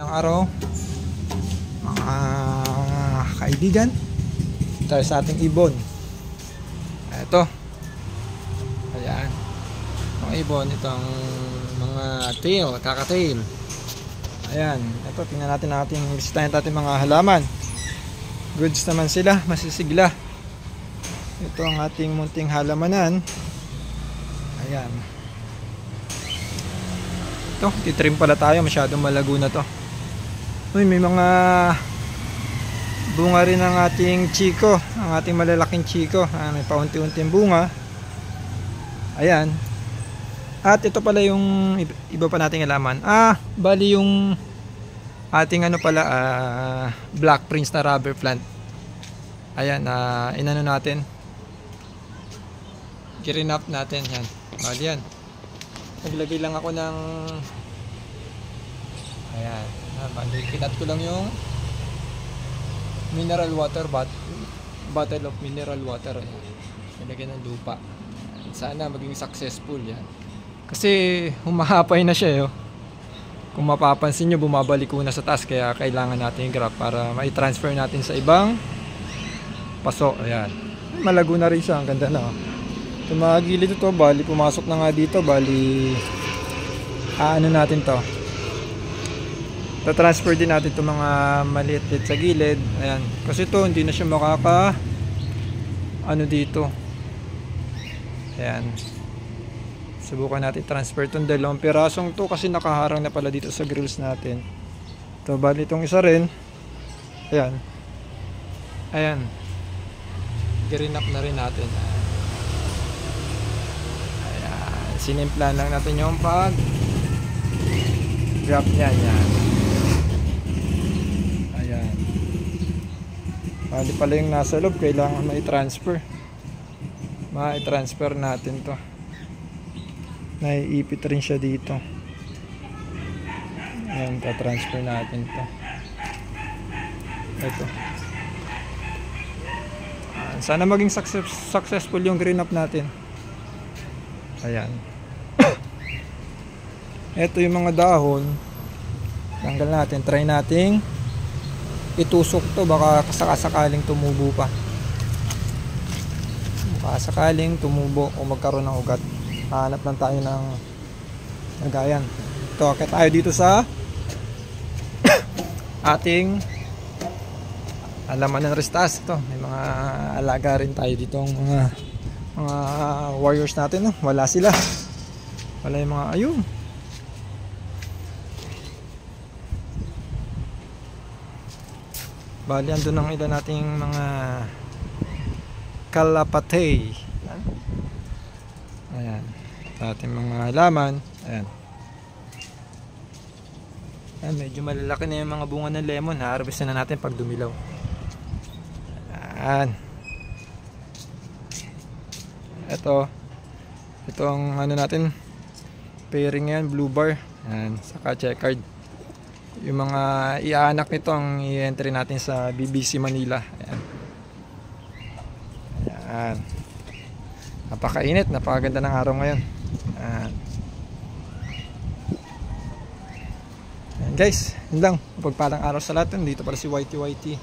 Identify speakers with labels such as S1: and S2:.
S1: Ang araw, mga kaibigan, tayo sa ating ibon. Ito, ayan, mga ibon, itong mga tail, kakatail. Ayan, ito, tingnan natin bisitahin natin mga halaman. Goods naman sila, masisigla. Ito ang ating munting halamanan. Ayan. Ito, titrim pala tayo, masyadong malago na to. Uy, may mga bunga rin ng ating chiko, ang ating malalaking chiko. May paunti-unting bunga. Ayan. At ito pala yung iba pa nating halaman. Bali yung ating Black Prince na rubber plant. Ayan, inano natin. Girinap natin yan. Bali yan. Naglagay lang ako ng ayan. Kinat ko lang yung mineral water bottle of mineral water. Nilagyan ng lupa. Sana maging successful yan. Kasi humahapay na siya. Kung mapapansin nyo, bumabalik ko na sa taas. Kaya kailangan natin yung graph para mai-transfer natin sa ibang paso. Ayan. Malago na rin siya. Ang ganda na. Itong mga gilid ito, bali pumasok na nga dito. Bali ano natin to, transfer din natin itong mga maliit sa gilid. Ayan. Kasi ito hindi na siya makaka dito. Ayan. Subukan natin transfer itong dalawang pirasong to kasi nakaharang na pala dito sa grills natin. Ito, bali itong isa rin. Ayan. Ayan. Girinap na rin natin. Ayan. Sinimplan lang natin yung pag grab niya. Yan. Ayan. Bali pala yung nasa loob, kailangan mai-transfer. Ma-transfer natin to. Naiipit rin siya dito. Ayan, ta-transfer natin to. Ito. Sana maging successful yung green up natin. Ayan. Ito yung mga dahon. Tanggal natin. Try nating itusok to. Baka sakaling tumubo pa. Baka sakaling tumubo o magkaroon ng ugat. Hanap lang tayo ng nagayan. Ito, akit tayo dito sa ating halaman ng restas. Ito, may mga alaga rin tayo dito. Mga warriors natin. Wala sila. Wala yung mga ayun. Bali, andun ang ilan nating mga kalapatay. Ayan. Sa ating mga halaman. Ayan. Ayan, medyo malalaki na yung mga bunga ng lemon. Harvest na natin pag dumilaw. Ayan. Ito ang natin, pairing yan, blue bar. Ayan. Saka checkered. Yung mga iaanak nito ang i-entry natin sa BBC Manila. Ayan. Ayan. Napakainit, napakaganda ng araw ngayon. Ayan. Ayan guys, yun lang. Pagpalang araw sa lahat. Dito pala si Whitey.